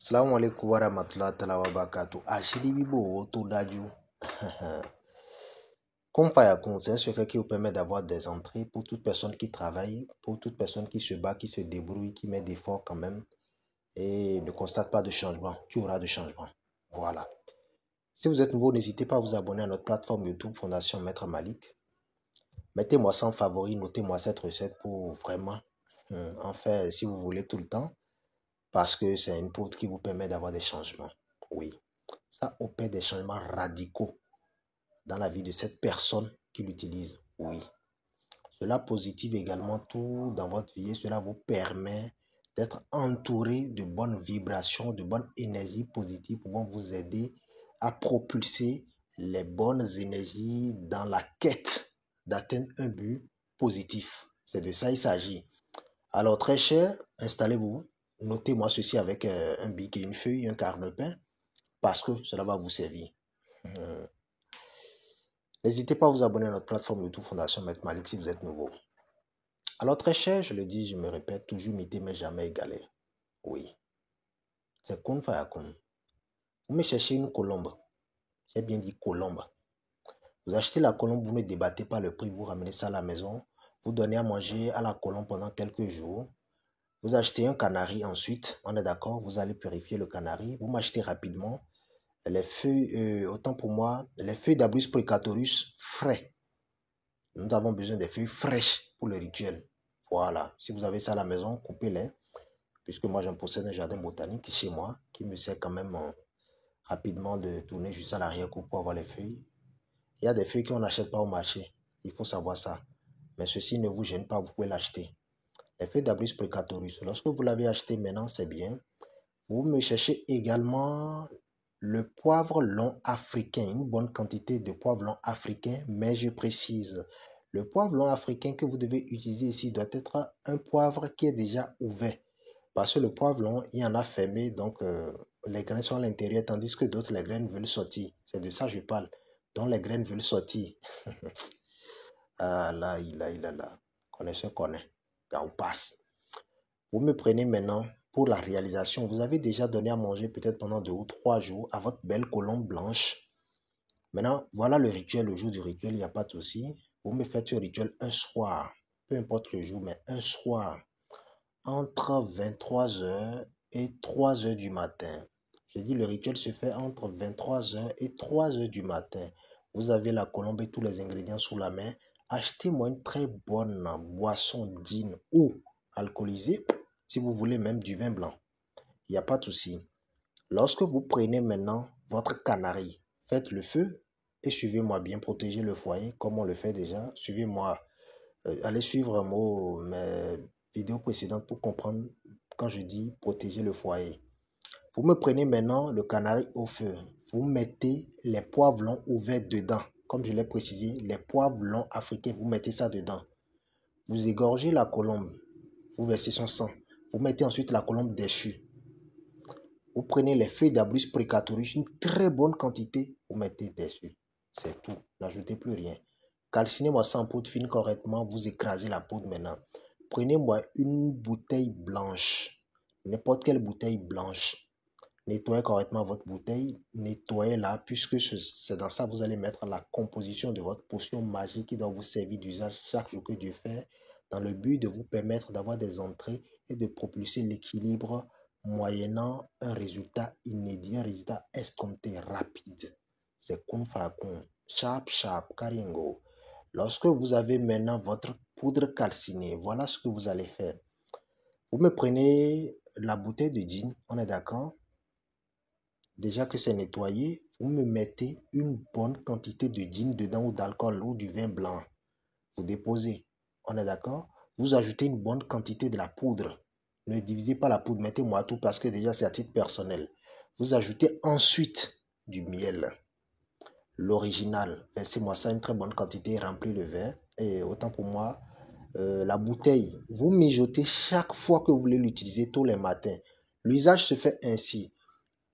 Salamu alaikum wa rahmatullahi ta'ala wa barakatuh. Ashiri Bibo to daju. Comme Fayakun, c'est un secret qui vous permet d'avoir des entrées pour toute personne qui travaille, pour toute personne qui se bat, qui se débrouille, qui met d'efforts quand même et ne constate pas de changement. Tu auras de changement. Voilà. Si vous êtes nouveau, n'hésitez pas à vous abonner à notre plateforme YouTube Fondation Maître Malik. Mettez-moi 100 favoris, notez-moi cette recette pour vraiment en faire si vous voulez tout le temps. Parce que c'est une poudre qui vous permet d'avoir des changements. Oui, ça opère des changements radicaux dans la vie de cette personne qui l'utilise. Oui, cela positive également tout dans votre vie et cela vous permet d'être entouré de bonnes vibrations, de bonnes énergies positives pouvant vous aider à propulser les bonnes énergies dans la quête d'atteindre un but positif. C'est de ça il s'agit. Alors très cher, installez-vous. Notez-moi ceci avec un bic et une feuille, un calepin, parce que cela va vous servir. N'hésitez pas à vous abonner à notre plateforme YouTube Fondation Maître Malik si vous êtes nouveau. Alors très cher, je le dis, je me répète, toujours imiter mais jamais égaler. Oui, c'est Kun Fayakun. Vous me cherchez une colombe. J'ai bien dit colombe. Vous achetez la colombe, vous ne débattez pas le prix, vous ramenez ça à la maison. Vous donnez à manger à la colombe pendant quelques jours. Vous achetez un canari ensuite, on est d'accord, vous allez purifier le canari. Vous m'achetez rapidement les feuilles, autant pour moi, les feuilles d'Abrus precatorus frais. Nous avons besoin des feuilles fraîches pour le rituel. Voilà, si vous avez ça à la maison, coupez-les. Puisque moi, j'en possède un jardin botanique chez moi qui me sert quand même rapidement de tourner juste à l'arrière-cour pour avoir les feuilles. Il y a des feuilles qu'on n'achète pas au marché. Il faut savoir ça. Mais ceci ne vous gêne pas, vous pouvez l'acheter. Les feuilles d'Abrus precatorus, lorsque vous l'avez acheté maintenant, c'est bien. Vous me cherchez également le poivre long africain, une bonne quantité de poivre long africain, mais je précise, le poivre long africain que vous devez utiliser ici doit être un poivre qui est déjà ouvert. Parce que le poivre long, il y en a fermé, donc les graines sont à l'intérieur, tandis que d'autres, les graines veulent sortir. C'est de ça que je parle. Donc les graines veulent sortir. Ah là, là. Connaissez, connaît. Gars, passe. Vous me prenez maintenant pour la réalisation. Vous avez déjà donné à manger peut-être pendant 2 ou 3 jours à votre belle colombe blanche. Maintenant, voilà le rituel. Le jour du rituel, il n'y a pas de souci. Vous me faites ce rituel un soir. Peu importe le jour, mais un soir. Entre 23h et 3h du matin. Je dis le rituel se fait entre 23h et 3h du matin. Vous avez la colombe et tous les ingrédients sous la main. Achetez-moi une très bonne boisson digne ou alcoolisée. Si vous voulez même du vin blanc, il n'y a pas de souci. Lorsque vous prenez maintenant votre canari, faites le feu et suivez-moi bien, protégez le foyer comme on le fait déjà. Suivez-moi, allez suivre mes vidéos précédentes pour comprendre quand je dis protéger le foyer. Vous me prenez maintenant le canari au feu. Vous mettez les poivres longs ouverts dedans. Comme je l'ai précisé, les poivres longs africains, vous mettez ça dedans. Vous égorgez la colombe. Vous versez son sang. Vous mettez ensuite la colombe déchue. Vous prenez les feuilles d'Abrus precatorus, une très bonne quantité, vous mettez dessus. C'est tout. N'ajoutez plus rien. Calcinez-moi ça en poudre fine correctement. Vous écrasez la poudre maintenant. Prenez-moi une bouteille blanche. N'importe quelle bouteille blanche. Nettoyez correctement votre bouteille. Nettoyez-la puisque c'est dans ça que vous allez mettre la composition de votre potion magique qui doit vous servir d'usage chaque jour que Dieu fait dans le but de vous permettre d'avoir des entrées et de propulser l'équilibre moyennant un résultat inédit, un résultat escompté rapide. C'est kun fa kun, sharp sharp, karingo. Lorsque vous avez maintenant votre poudre calcinée, voilà ce que vous allez faire. Vous me prenez la bouteille de gin, on est d'accord? Déjà que c'est nettoyé, vous me mettez une bonne quantité de gin dedans ou d'alcool ou du vin blanc. Vous déposez, on est d'accord? Vous ajoutez une bonne quantité de la poudre. Ne divisez pas la poudre, mettez-moi tout parce que déjà c'est à titre personnel. Vous ajoutez ensuite du miel. L'original, versez-moi ça une très bonne quantité, remplis le verre. Et autant pour moi, la bouteille, vous mijotez chaque fois que vous voulez l'utiliser tous les matins. L'usage se fait ainsi.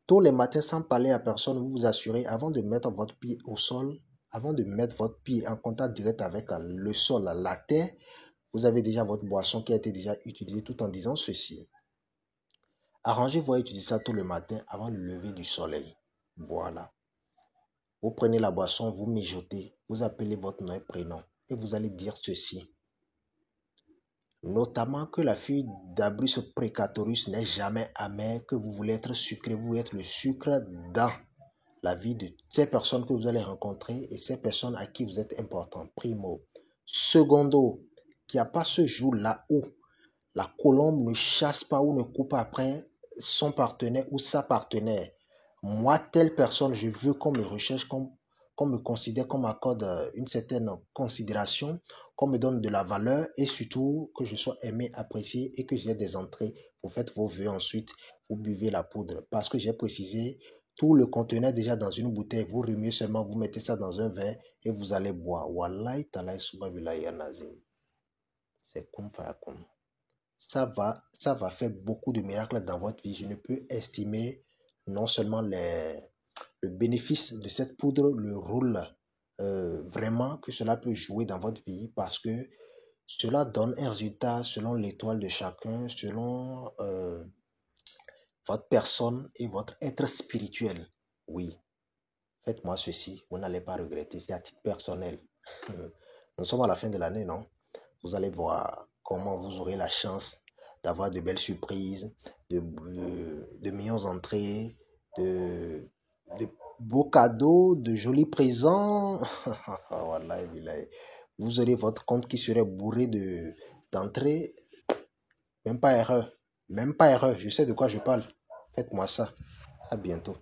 Tous les matins, sans parler à personne, vous vous assurez, avant de mettre votre pied au sol, avant de mettre votre pied en contact direct avec le sol, la terre, vous avez déjà votre boisson qui a été déjà utilisée tout en disant ceci. Arrangez-vous à utiliser ça tout le matin avant le lever du soleil. Voilà. Vous prenez la boisson, vous mijotez, vous appelez votre nom et prénom et vous allez dire ceci. Notamment que la fille d'Abrus Precatorus n'est jamais amère, que vous voulez être sucré, vous voulez être le sucre dans la vie de ces personnes que vous allez rencontrer et ces personnes à qui vous êtes important. Primo. Secondo, qu'il n'y a pas ce jour-là où la colombe ne chasse pas ou ne coupe après son partenaire ou sa partenaire. Moi, telle personne, je veux qu'on me recherche, qu'on me considère, qu'on m'accorde une certaine considération, qu'on me donne de la valeur et surtout que je sois aimé, apprécié et que j'ai des entrées. Vous faites vos vœux ensuite, vous buvez la poudre. Parce que j'ai précisé, tout le conteneur déjà dans une bouteille, vous remuez seulement, vous mettez ça dans un verre et vous allez boire. Wallahi talai subabilahi anazim. C'est comme fayakoum. Ça va faire beaucoup de miracles dans votre vie. Je ne peux estimer non seulement le bénéfice de cette poudre, le rôle vraiment que cela peut jouer dans votre vie parce que cela donne un résultat selon l'étoile de chacun, selon votre personne et votre être spirituel. Oui, faites-moi ceci, vous n'allez pas regretter, c'est à titre personnel. Nous sommes à la fin de l'année, non? Vous allez voir comment vous aurez la chance d'avoir de belles surprises, de meilleures entrées, de beaux cadeaux, de jolis présents. Wallahi, billahi. Vous aurez votre compte qui serait bourré d'entrées. Même pas erreur. Même pas erreur. Je sais de quoi je parle. Faites-moi ça. À bientôt.